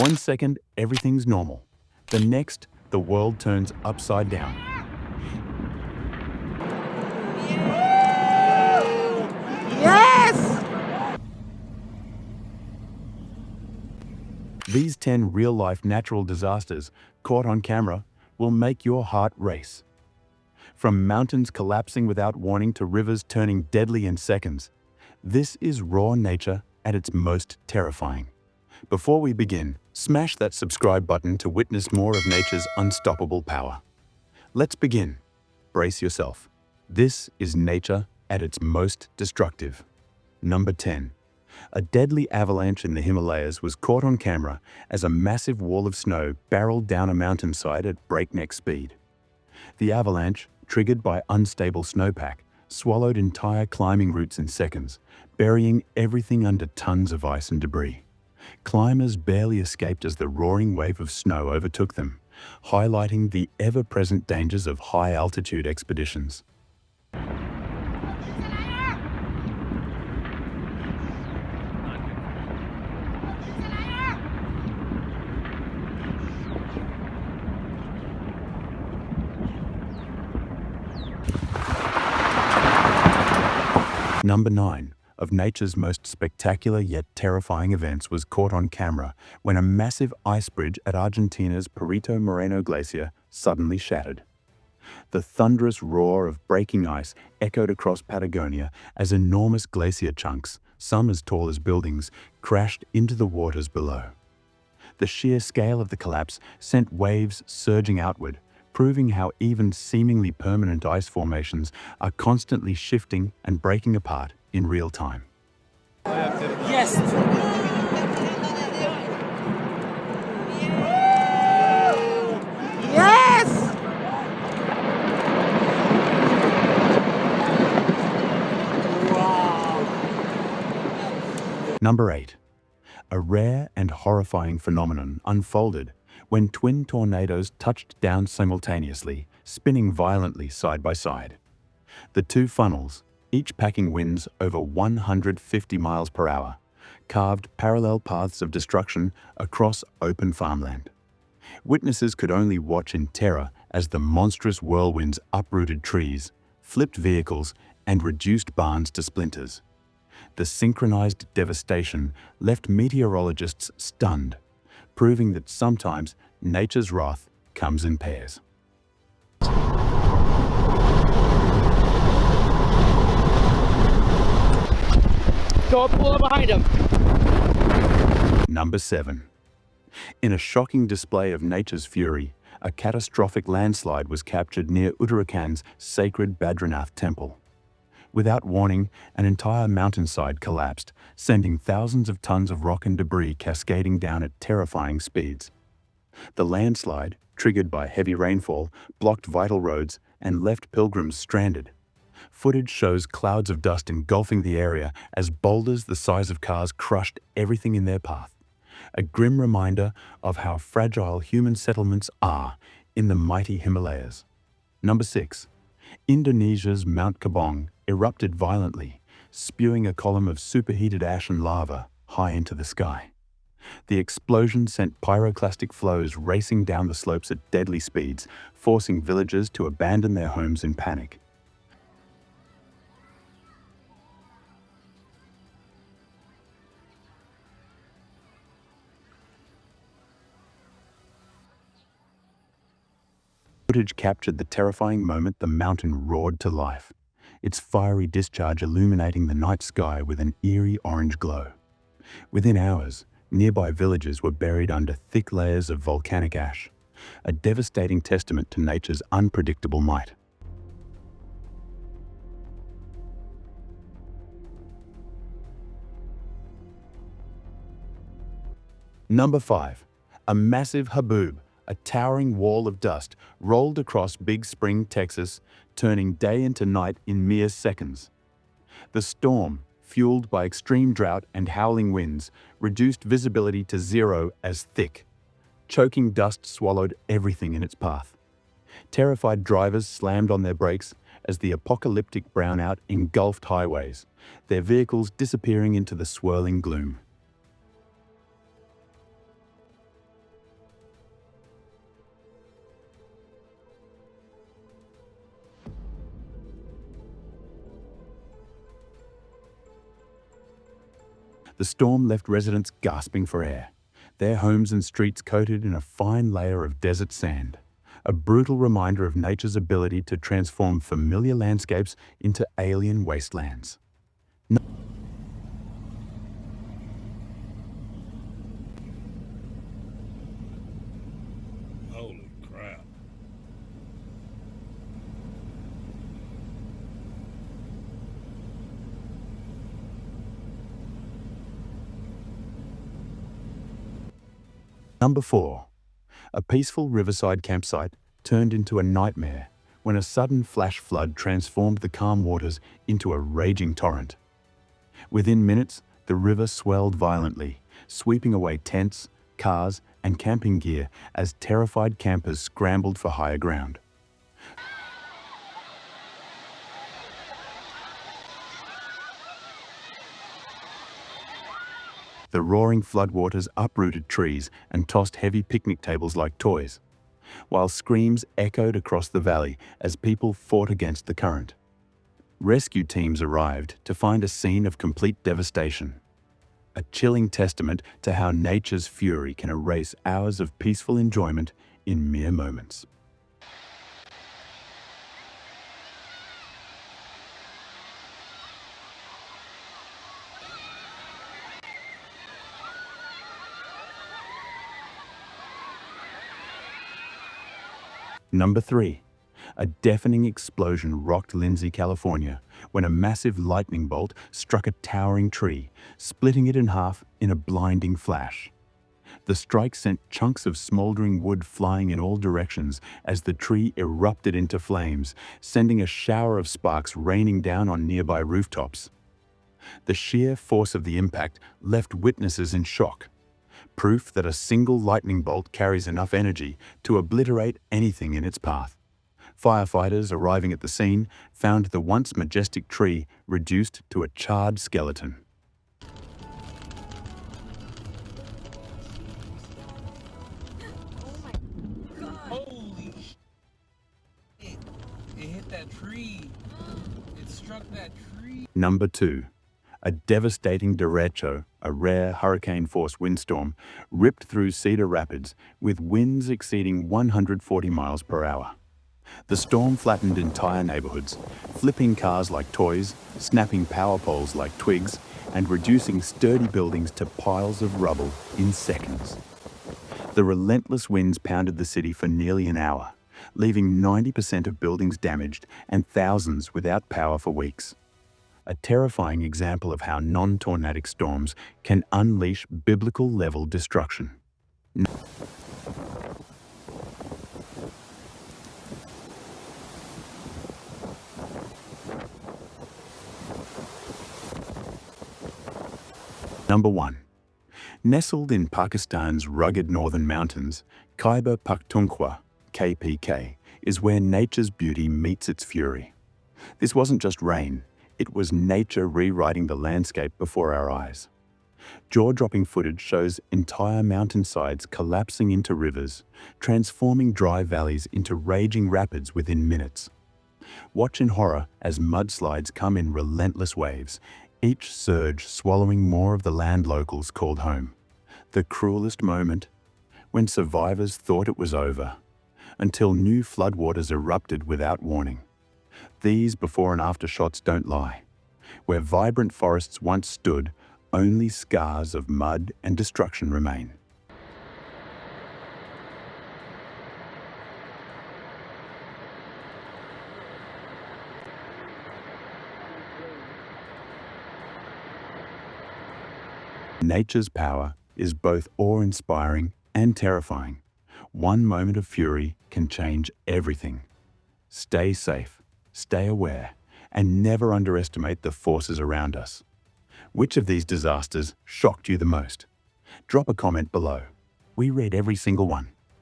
One second, everything's normal. The next, the world turns upside down. Yes! These 10 real-life natural disasters, caught on camera, will make your heart race. From mountains collapsing without warning to rivers turning deadly in seconds, this is raw nature at its most terrifying. Before we begin, smash that subscribe button to witness more of nature's unstoppable power. Let's begin. Brace yourself. This is nature at its most destructive. Number 10. A deadly avalanche in the Himalayas was caught on camera as a massive wall of snow barreled down a mountainside at breakneck speed. The avalanche, triggered by unstable snowpack, swallowed entire climbing routes in seconds, burying everything under tons of ice and debris. Climbers barely escaped as the roaring wave of snow overtook them, highlighting the ever-present dangers of high-altitude expeditions. Number 9 of nature's most spectacular yet terrifying events was caught on camera when a massive ice bridge at Argentina's Perito Moreno Glacier suddenly shattered. The thunderous roar of breaking ice echoed across Patagonia as enormous glacier chunks, some as tall as buildings, crashed into the waters below. The sheer scale of the collapse sent waves surging outward, proving how even seemingly permanent ice formations are constantly shifting and breaking apart in real time. Yes! Yes! Wow! Number 8. A rare and horrifying phenomenon unfolded when twin tornadoes touched down simultaneously, spinning violently side by side. The two funnels, each packing winds over 150 miles per hour, carved parallel paths of destruction across open farmland. Witnesses could only watch in terror as the monstrous whirlwinds uprooted trees, flipped vehicles, and reduced barns to splinters. The synchronized devastation left meteorologists stunned, proving that sometimes nature's wrath comes in pairs. Go pull up behind him. Number 7. In a shocking display of nature's fury, a catastrophic landslide was captured near Uttarakhand's sacred Badrinath temple. Without warning, an entire mountainside collapsed, sending thousands of tons of rock and debris cascading down at terrifying speeds. The landslide, triggered by heavy rainfall, blocked vital roads and left pilgrims stranded. Footage shows clouds of dust engulfing the area as boulders the size of cars crushed everything in their path. A grim reminder of how fragile human settlements are in the mighty Himalayas. Number 6. Indonesia's Mount Kabong erupted violently, spewing a column of superheated ash and lava high into the sky. The explosion sent pyroclastic flows racing down the slopes at deadly speeds, forcing villagers to abandon their homes in panic. Footage captured the terrifying moment the mountain roared to life, its fiery discharge illuminating the night sky with an eerie orange glow. Within hours, nearby villages were buried under thick layers of volcanic ash, a devastating testament to nature's unpredictable might. Number 5. A massive haboob, a towering wall of dust, rolled across Big Spring, Texas, turning day into night in mere seconds. The storm, fueled by extreme drought and howling winds, reduced visibility to zero as thick. Choking dust swallowed everything in its path. Terrified drivers slammed on their brakes as the apocalyptic brownout engulfed highways, their vehicles disappearing into the swirling gloom. The storm left residents gasping for air, their homes and streets coated in a fine layer of desert sand, a brutal reminder of nature's ability to transform familiar landscapes into alien wastelands. Holy crap. Number 4. A peaceful riverside campsite turned into a nightmare when a sudden flash flood transformed the calm waters into a raging torrent. Within minutes, the river swelled violently, sweeping away tents, cars, and camping gear as terrified campers scrambled for higher ground. The roaring floodwaters uprooted trees and tossed heavy picnic tables like toys, while screams echoed across the valley as people fought against the current. Rescue teams arrived to find a scene of complete devastation, a chilling testament to how nature's fury can erase hours of peaceful enjoyment in mere moments. Number 3. A deafening explosion rocked Lindsay, California, when a massive lightning bolt struck a towering tree, splitting it in half in a blinding flash. The strike sent chunks of smoldering wood flying in all directions as the tree erupted into flames, sending a shower of sparks raining down on nearby rooftops. The sheer force of the impact left witnesses in shock, proof that a single lightning bolt carries enough energy to obliterate anything in its path. Firefighters arriving at the scene found the once majestic tree reduced to a charred skeleton. Holy shit. It hit that tree. It struck that tree. Number 2. A devastating derecho, a rare hurricane-force windstorm, ripped through Cedar Rapids with winds exceeding 140 miles per hour. The storm flattened entire neighborhoods, flipping cars like toys, snapping power poles like twigs, and reducing sturdy buildings to piles of rubble in seconds. The relentless winds pounded the city for nearly an hour, leaving 90% of buildings damaged and thousands without power for weeks. A terrifying example of how non-tornadic storms can unleash biblical-level destruction. Number 1. Nestled in Pakistan's rugged northern mountains, Khyber Pakhtunkhwa, KPK, is where nature's beauty meets its fury. This wasn't just rain. It was nature rewriting the landscape before our eyes. Jaw-dropping footage shows entire mountainsides collapsing into rivers, transforming dry valleys into raging rapids within minutes. Watch in horror as mudslides come in relentless waves, each surge swallowing more of the land locals called home. The cruelest moment, when survivors thought it was over, until new floodwaters erupted without warning. These before and after shots don't lie. Where vibrant forests once stood, only scars of mud and destruction remain. Nature's power is both awe-inspiring and terrifying. One moment of fury can change everything. Stay safe, stay aware, and never underestimate the forces around us. Which of these disasters shocked you the most? Drop a comment below. We read every single one.